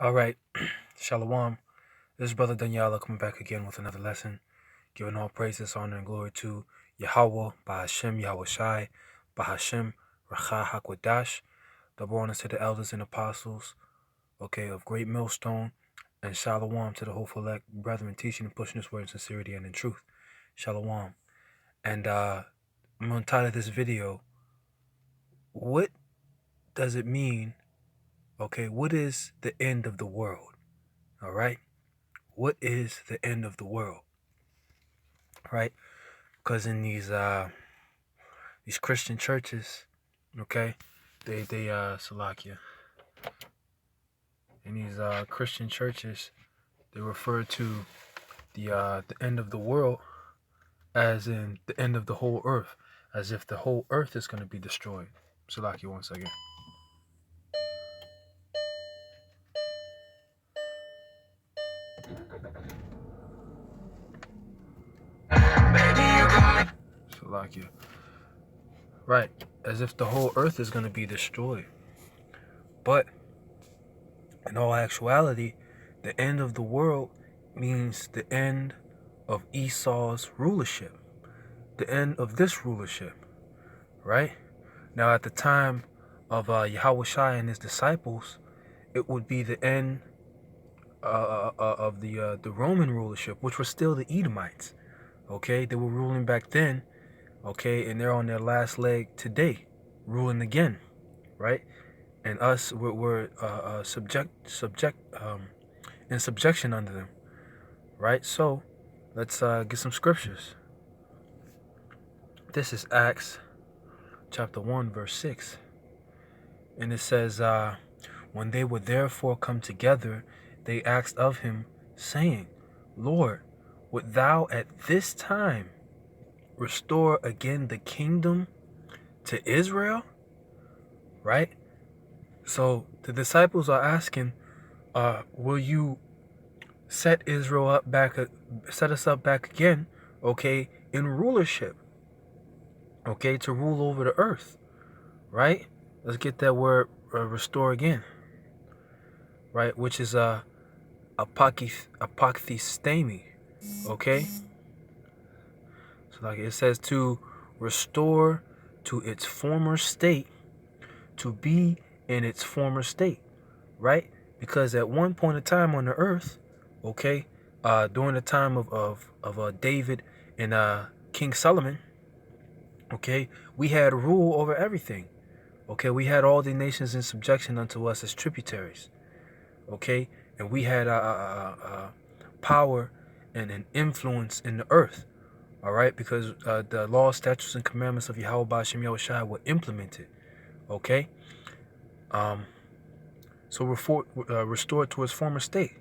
All right, Shalom. This is Brother Daniela coming back again with another lesson, giving all praises, honor, and glory to Yahawah, Bahashem, Yahweh Shai, Bahashem, Racha Hakwadash. Double honors to the elders and apostles, of Great Millstone, and Shalom to the hopeful elect brethren teaching and pushing this word in sincerity and in truth. Shalom. And I'm going to title this video, What Does It Mean? What is the end of the world? All right? What is the end of the world? Right? Because in these Christian churches, they Salakia. In these Christian churches, they refer to the end of the world as in the end of the whole earth, as if the whole earth is going to be destroyed. Salakia, one second. Salakia. Right, as if the whole earth is going to be destroyed. But in all actuality, the end of the world means the end of Esau's rulership, the end of this rulership, right? Now, at the time of Yahawah Shai and his disciples, it would be the end of the Roman rulership, which was still the Edomites. They were ruling back then, and they're on their last leg today, ruling again, right? And us, we're in subjection under them, right? So, let's get some scriptures. This is Acts chapter 1, verse 6. And it says, when they were therefore come together, they asked of him, saying, Lord, wilt thou at this time restore again the kingdom to Israel? Right? So the disciples are asking, will you set us up back again, in rulership, to rule over the earth, right? Let's get that word restore again, right? Which is apokthistemi, So like it says to restore to its former state, to be in its former state, right? Because at one point in time on the earth, during the time of David and King Solomon, we had rule over everything. We had all the nations in subjection unto us as tributaries. And we had power and an influence in the earth. All right, because the laws, statutes, and commandments of Yahawah Ba'ashem Yahweh Shai were implemented. So restored to its former state.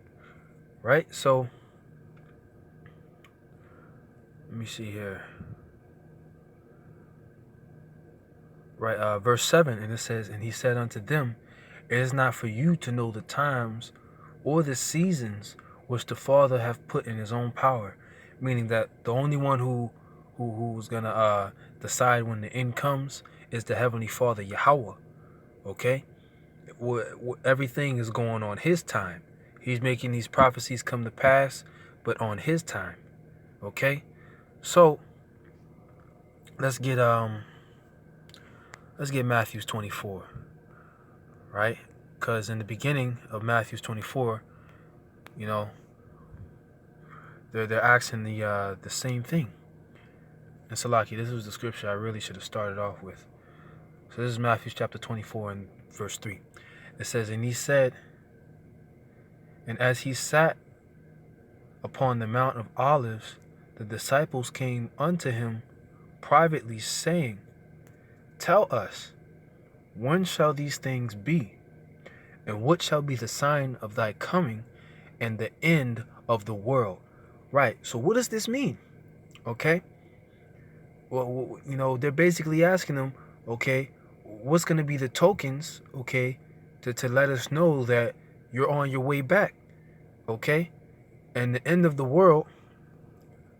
Right? So let me see here. Right, verse 7, and it says, and he said unto them, it is not for you to know the times or the seasons which the Father hath put in his own power. Meaning that the only one who's gonna decide when the end comes is the Heavenly Father, Yahawah. Everything is going on his time. He's making these prophecies come to pass, but on his time. So let's get Matthew 24, right? Because in the beginning of Matthew 24, they're asking the same thing. And Salaki, this was the scripture I really should have started off with. So this is Matthew chapter 24 and verse 3. It says, and he said, and as he sat upon the Mount of Olives, the disciples came unto him privately, saying, tell us, when shall these things be? And what shall be the sign of thy coming and the end of the world? Right. So what does this mean? Well, they're basically asking them, what's going to be the tokens, to let us know that you're on your way back, And the end of the world,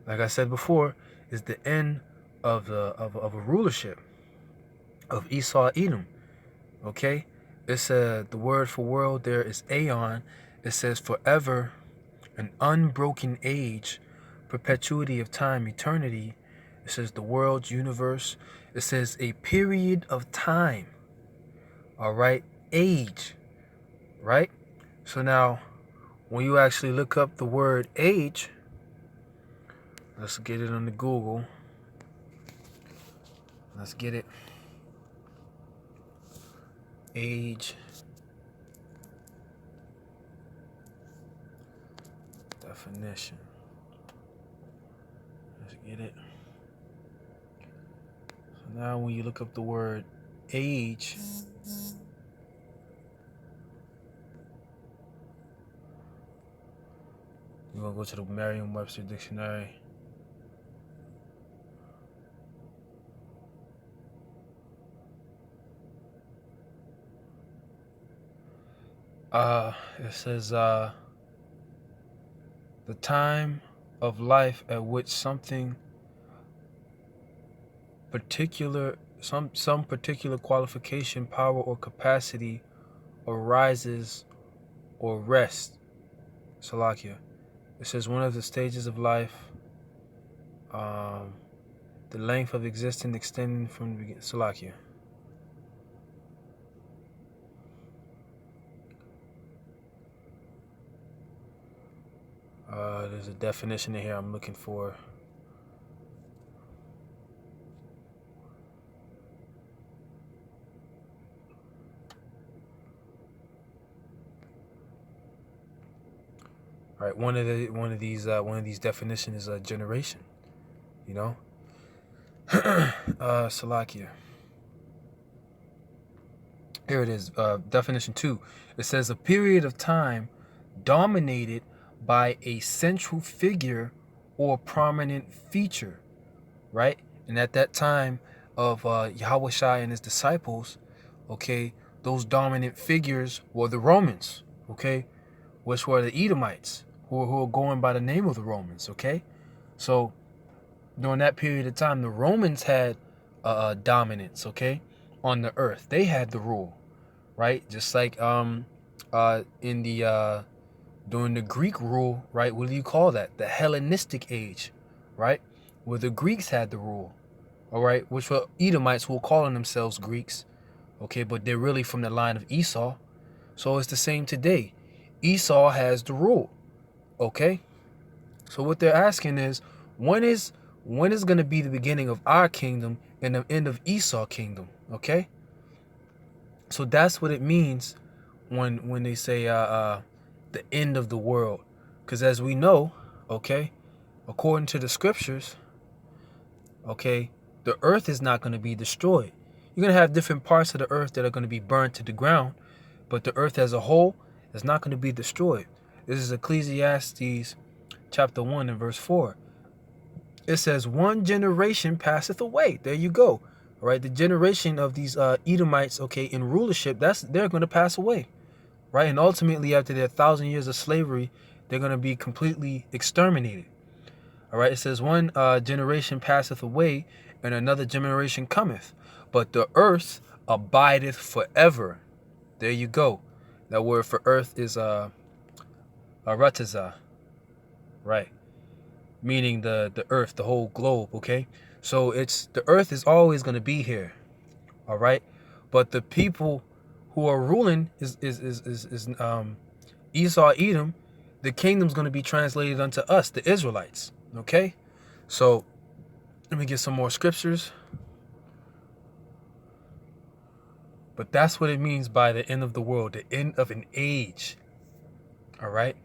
like I said before, is the end of a rulership of Esau Edom, It's the word for world there is aeon, It says forever, an unbroken age, perpetuity of time, eternity. It says the world's universe. It says a period of time. All right, age, right? So now, when you actually look up the word age, let's get it on the Google. Let's get it. Age. Definition. Let's get it. So now when you look up the word age, you're going to go to the Merriam-Webster dictionary. It says the time of life at which something particular, some particular qualification, power, or capacity arises or rests. Salakia. It says one of the stages of life, the length of existence extending from the beginning. Salakia. There's a definition in here I'm looking for. All right, one of these definitions is a generation. You know, Salakia. Here it is. Definition 2. It says a period of time dominated by a central figure or prominent feature, right? And at that time of Yahawah and his disciples, okay, those dominant figures were the Romans, okay, which were the Edomites, who were going by the name of the Romans, okay? So during that period of time, the Romans had dominance, okay, on the earth. They had the rule, right? Just like in the during the Greek rule, right? What do you call that? The Hellenistic age, right? Where the Greeks had the rule, all right? Which were Edomites who were calling themselves Greeks, okay? But they're really from the line of Esau. So it's the same today. Esau has the rule, okay? So what they're asking is, when is going to be the beginning of our kingdom and the end of Esau's kingdom, okay? So that's what it means when they say the end of the world. Because as we know, okay, according to the scriptures, okay, the earth is not going to be destroyed. You're going to have different parts of the earth that are going to be burned to the ground, but the earth as a whole is not going to be destroyed. This is Ecclesiastes chapter 1 and verse 4. It says, one generation passeth away. There you go. All right, the generation of these Edomites, okay, in rulership, they're going to pass away. Right, and ultimately after their 1,000 years of slavery, they're going to be completely exterminated. All right, it says one generation passeth away and another generation cometh, but the earth abideth forever. There you go. That word for earth is aratazah, right, meaning the earth, the whole globe, okay? So it's the earth is always going to be here, all right? But the people who are ruling is Esau, Edom. The kingdom's going to be translated unto us, the Israelites, okay? So let me get some more scriptures. But that's what it means by the end of the world, the end of an age, all right?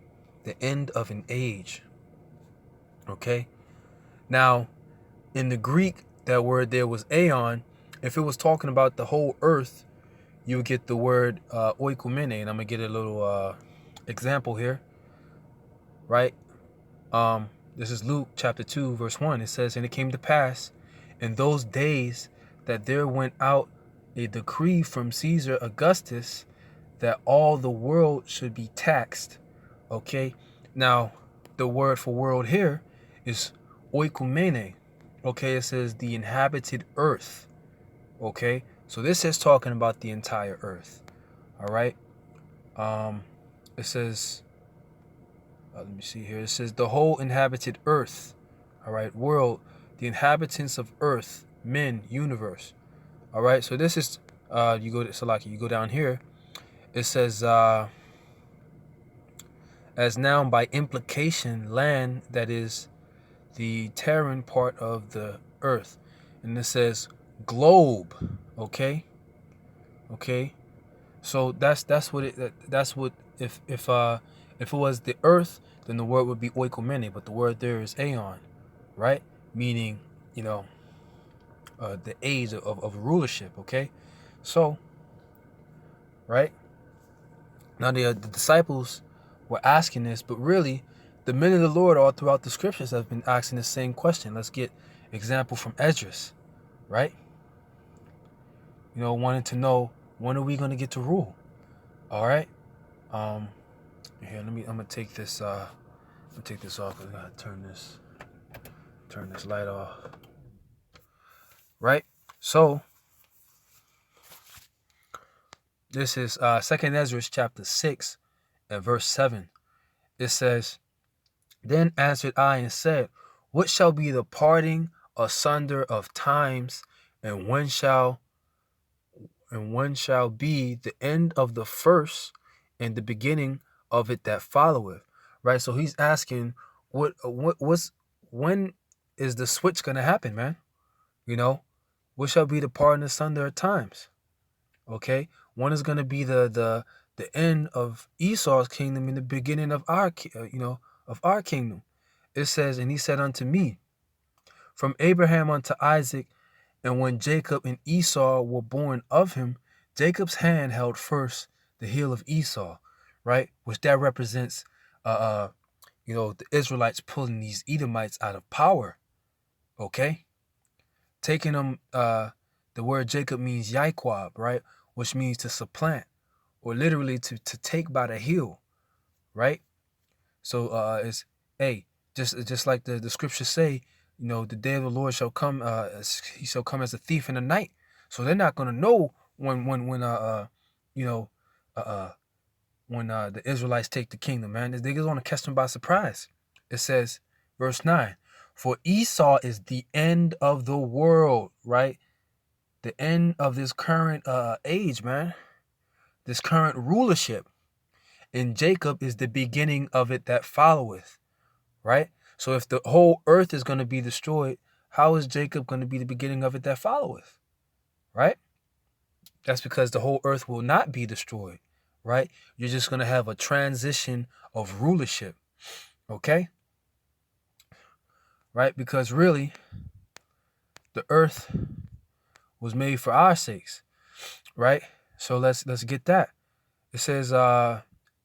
The end of an age, okay? Now, in the Greek, that word there was aeon. If it was talking about the whole earth, you would get the word oikumene, and I'm going to get a little example here, right? This is Luke chapter 2, verse 1. It says, and it came to pass in those days that there went out a decree from Caesar Augustus that all the world should be taxed, okay? Now, the word for world here is oikumene, okay? It says the inhabited earth, okay? So this is talking about the entire earth, all right? It says, Let me see here. It says the whole inhabited earth. All right, world, the inhabitants of earth, men, universe. All right, so this is you go to Salaki, you go down here. It says as now by implication, land, that is the terran part of the earth, and it says globe. Okay, so that's what if it was the earth, then the word would be oikomene, but the word there is aeon, right? Meaning, the age of rulership. Okay, so right now the disciples were asking this, but really the men of the Lord all throughout the scriptures have been asking the same question. Let's get example from Esdras, right? Wanting to know, when are we going to get to rule? All right. Here, I'm gonna take this off. I gotta turn this light off. Right. So this is 2nd Ezra chapter 6 and verse 7. It says, "Then answered I and said, what shall be the parting asunder of times, and when shall be the end of the first and the beginning of it that followeth?" Right. So he's asking, when is the switch gonna happen, man? What shall be the parting asunder of times? Okay, when is gonna be the end of Esau's kingdom and the beginning of our kingdom? It says, and he said unto me, from Abraham unto Isaac, and when Jacob and Esau were born of him, Jacob's hand held first the heel of Esau, right? Which that represents, the Israelites pulling these Edomites out of power, okay? Taking them, the word Jacob means Yaiquab, right? Which means to supplant, or literally to take by the heel, right? So it's, just like the scriptures say, the day of the Lord shall come. He shall come as a thief in the night. So they're not gonna know when the Israelites take the kingdom, man. They're gonna catch them by surprise. It says, verse 9, for Esau is the end of the world, right? The end of this current age, man. This current rulership. And Jacob is the beginning of it that followeth, right? So if the whole earth is going to be destroyed, how is Jacob going to be the beginning of it that followeth, right? That's because the whole earth will not be destroyed, right? You're just going to have a transition of rulership, okay? Right? Because really, the earth was made for our sakes, right? So let's get that. It says,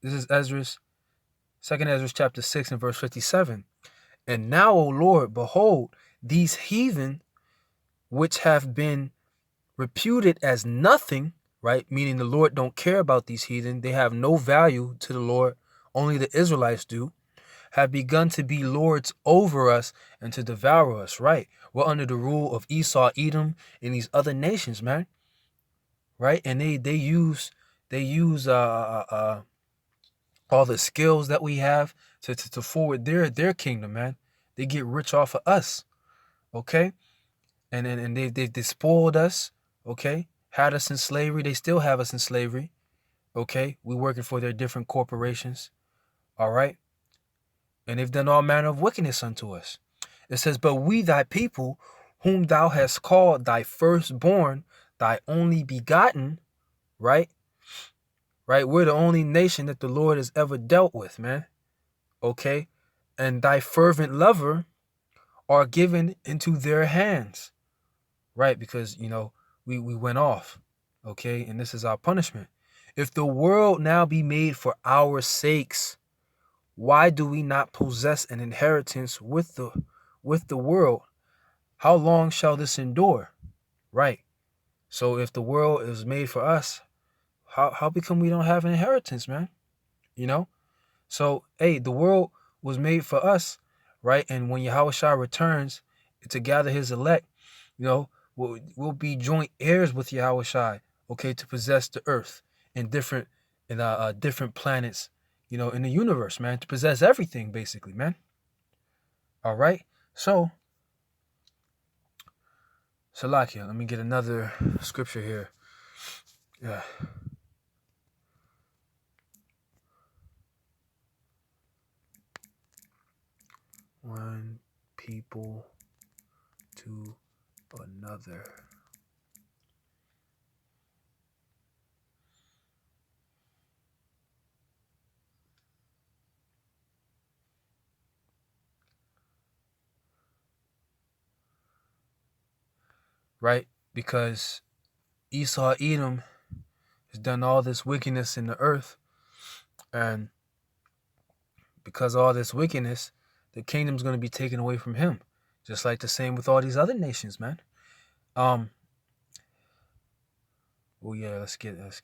this is 2nd Ezra chapter 6 and verse 57. And now, O Lord, behold, these heathen, which have been reputed as nothing, right? Meaning the Lord don't care about these heathen. They have no value to the Lord. Only the Israelites do. Have begun to be lords over us and to devour us, right? We're under the rule of Esau, Edom, and these other nations, man. Right? And they use all the skills that we have to forward their kingdom, man. They get rich off of us, okay? And they spoiled us, okay? Had us in slavery. They still have us in slavery, okay? We working for their different corporations, all right? And they've done all manner of wickedness unto us. It says, but we thy people, whom thou hast called thy firstborn, thy only begotten, right? Right? We're the only nation that the Lord has ever dealt with, man. Okay? And thy fervent lover are given into their hands. Right? Because, we went off. Okay? And this is our punishment. If the world now be made for our sakes, why do we not possess an inheritance with the world? How long shall this endure? Right? So if the world is made for us, how become we don't have an inheritance, man? So, the world was made for us, right? And when Yahawah returns to gather his elect, we'll be joint heirs with Yahawah, okay, to possess the earth and different planets, in the universe, man, to possess everything, basically, man. All right? So, Salakia, let me get another scripture here. Yeah. One people to another. Right? Because Esau, Edom, has done all this wickedness in the earth. And because of all this wickedness, the kingdom's going to be taken away from him. Just like the same with all these other nations, man. Oh yeah, let's get it.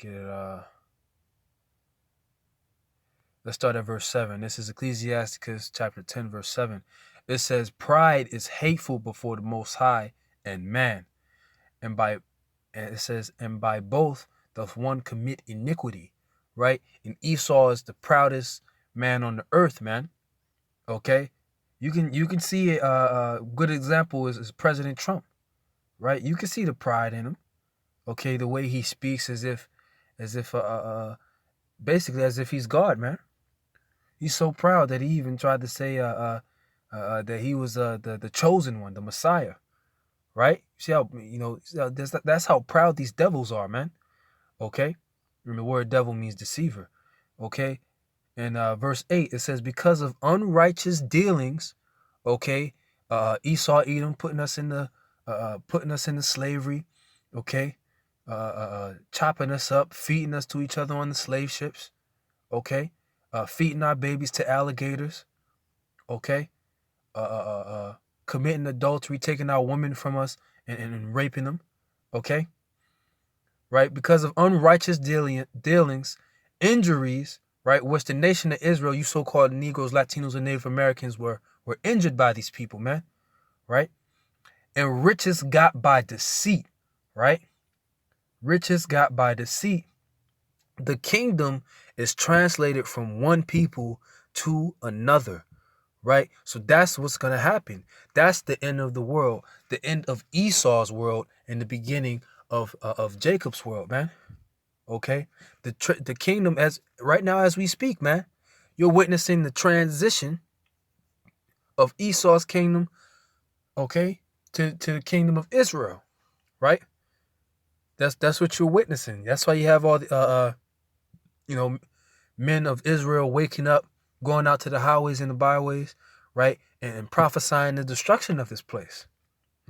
Let's start at verse 7. This is Ecclesiasticus chapter 10, verse 7. It says, pride is hateful before the Most High and man. And it says, and by both doth one commit iniquity. Right? And Esau is the proudest man on the earth, man. Okay? You can see a good example is President Trump. Right? You can see the pride in him. Okay, the way he speaks as if basically as if he's God, man. He's so proud that he even tried to say that he was the chosen one, the Messiah, right? See how that's how proud these devils are, man. Okay, and the word devil means deceiver. Okay, and verse 8 it says because of unrighteous dealings, okay, Esau, Edom, putting us in the slavery, okay, chopping us up, feeding us to each other on the slave ships, okay, feeding our babies to alligators, okay, committing adultery, taking our women from us and raping them, okay, right? Because of unrighteous dealings, injuries, right, which the nation of Israel, you so-called Negroes, Latinos, and Native Americans were injured by these people, man, right? And riches got by deceit, right? Riches got by deceit. The kingdom is translated from one people to another, right? So that's what's going to happen. That's the end of the world, the end of Esau's world and the beginning of Jacob's world, man. Okay? The kingdom, as right now as we speak, man, you're witnessing the transition of Esau's kingdom, okay, to the kingdom of Israel, right? That's what you're witnessing. That's why you have all the men of Israel waking up, going out to the highways and the byways, right? And prophesying the destruction of this place.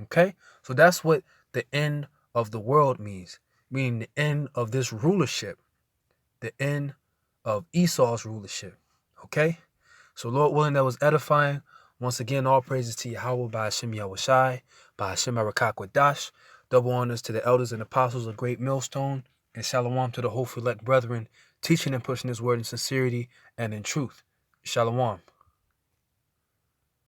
Okay? So that's what the end of the world means, meaning the end of this rulership, the end of Esau's rulership. Okay? So Lord willing, that was edifying. Once again, all praises to Yahawah by Hashem Yahweh Shai, by Hashem Arakak. Double honors to the elders and apostles of Great Millstone, and shalom to the hopeful elect brethren, teaching and pushing his word in sincerity and in truth. Shalom.